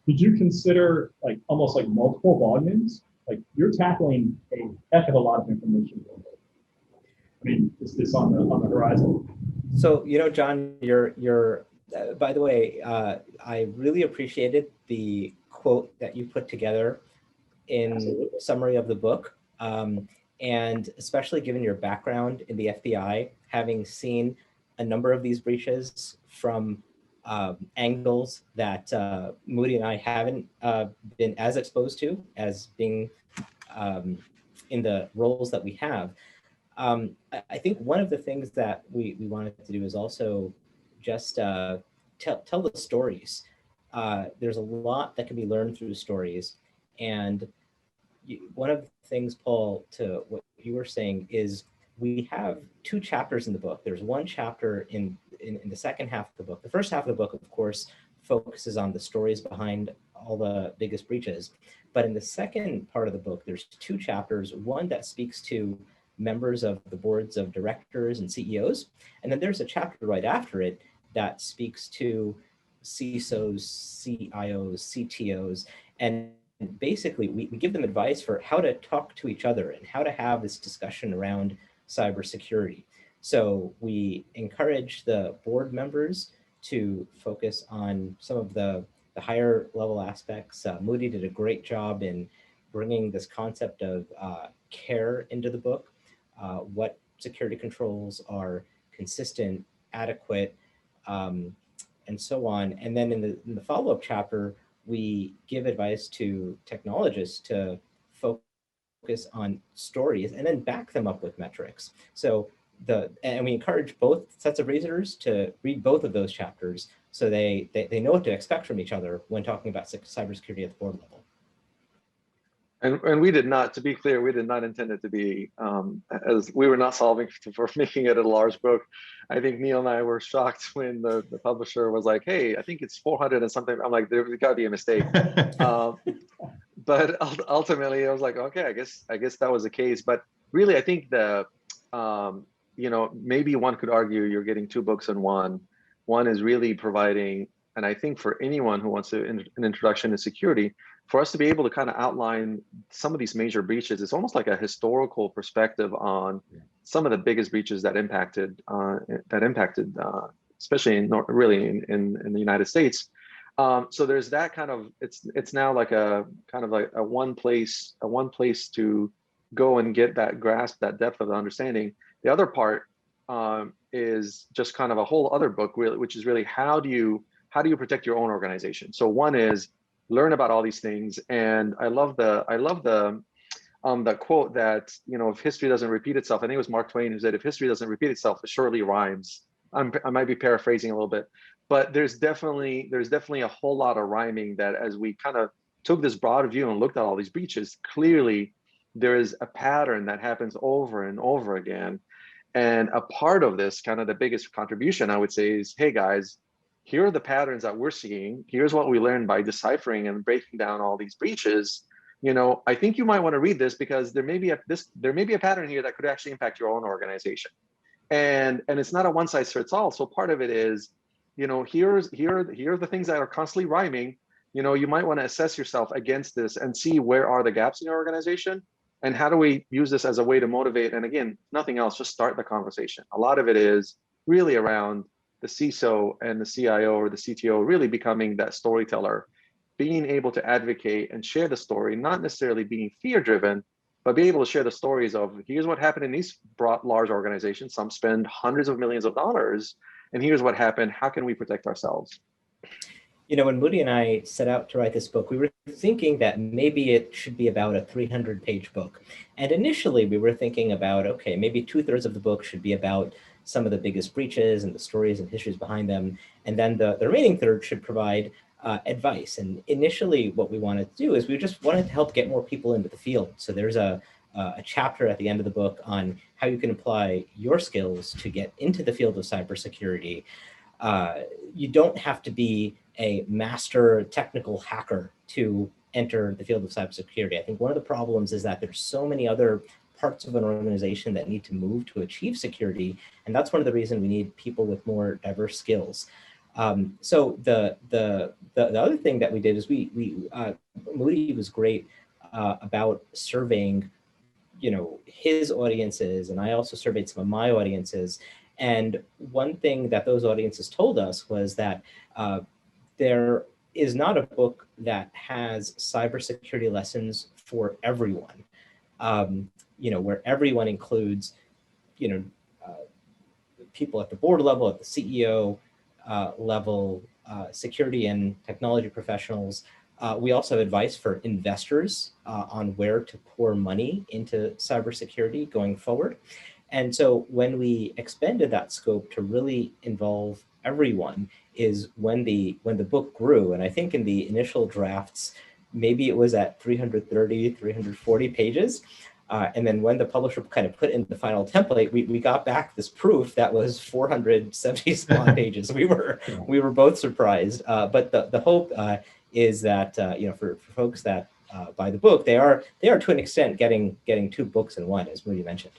Did you consider like almost like multiple volumes? Like you're tackling a heck of a lot of information. I mean, is this on the horizon? So, you know, John, by the way, I really appreciated the quote that you put together in Absolutely. summary of the book. And especially given your background in the FBI, having seen a number of these breaches from angles that Moudy and I haven't been as exposed to as being in the roles that we have. I think one of the things that we wanted to do is also just tell the stories. There's a lot that can be learned through stories. And one of the things, Paul, to what you were saying is we have two chapters in the book. There's one chapter in the second half of the book. The first half of the book, of course, focuses on the stories behind all the biggest breaches. But in the second part of the book, there's two chapters, one that speaks to members of the boards of directors and CEOs. And then there's a chapter right after it that speaks to CSOs, CIOs, CTOs, and basically we give them advice for how to talk to each other and how to have this discussion around cybersecurity. So we encourage the board members to focus on some of the higher level aspects. Moudy did a great job in bringing this concept of care into the book. What security controls are consistent, adequate, and so on. And then in the follow-up chapter, we give advice to technologists to focus on stories and then back them up with metrics. So and we encourage both sets of readers to read both of those chapters so they know what to expect from each other when talking about cybersecurity at the board level. And we did not, to be clear, we did not intend it to be, as we were not solving for making it a large book. I think Neil and I were shocked when the publisher was like, hey, I think it's 400 and something. I'm like, there's got to be a mistake. But ultimately I was like, okay, I guess that was the case. But really, I think you know, maybe one could argue you're getting two books in one. One is really providing, and I think for anyone who wants an introduction to security, for us to be able to kind of outline some of these major breaches, it's almost like a historical perspective on some of the biggest breaches that impacted, especially in the United States. So there's that kind of, it's now like a kind of like a one place to go and get that grasp, that depth of understanding. The other part is just kind of a whole other book, really, which is really how do you protect your own organization. So one is learn about all these things, and I love the quote that, you know, if history doesn't repeat itself, I think it was Mark Twain who said, if history doesn't repeat itself, it surely rhymes. I might be paraphrasing a little bit, but there's definitely a whole lot of rhyming that as we kind of took this broad view and looked at all these breaches, clearly there is a pattern that happens over and over again. And a part of this, kind of the biggest contribution, I would say, is, hey guys, here are the patterns that we're seeing. Here's what we learned by deciphering and breaking down all these breaches. You know, I think you might want to read this because there may be a pattern here that could actually impact your own organization. And it's not a one size fits all. So part of it is, you know, here are the things that are constantly rhyming. You know, you might want to assess yourself against this and see where are the gaps in your organization and how do we use this as a way to motivate. And again, nothing else, just start the conversation. A lot of it is really around the CISO and the CIO or the CTO really becoming that storyteller, being able to advocate and share the story, not necessarily being fear-driven, but be able to share the stories of, here's what happened in these large organizations. Some spend hundreds of millions of dollars, and here's what happened. How can we protect ourselves? You know, when Moudy and I set out to write this book, we were thinking that maybe it should be about a 300-page book. And initially we were thinking about, okay, maybe 2/3 of the book should be about some of the biggest breaches and the stories and histories behind them. And then the remaining third should provide advice. And initially what we wanted to do is we just wanted to help get more people into the field. So there's a chapter at the end of the book on how you can apply your skills to get into the field of cybersecurity. You don't have to be a master technical hacker to enter the field of cybersecurity. I think one of the problems is that there's so many other parts of an organization that need to move to achieve security. And that's one of the reasons we need people with more diverse skills. So the other thing that we did is Moudy was great about surveying, his audiences, and I also surveyed some of my audiences. And one thing that those audiences told us was that there is not a book that has cybersecurity lessons for everyone. Where everyone includes, uh, people at the board level, at the CEO level, security and technology professionals. We also have advice for investors on where to pour money into cybersecurity going forward. And so when we expanded that scope to really involve everyone is when the book grew. And I think in the initial drafts, maybe it was at 330, 340 pages. And then when the publisher kind of put in the final template, we got back this proof that was 470 some odd pages. We were both surprised. But the hope is that for folks that buy the book, they are to an extent getting two books in one, as Moudy mentioned.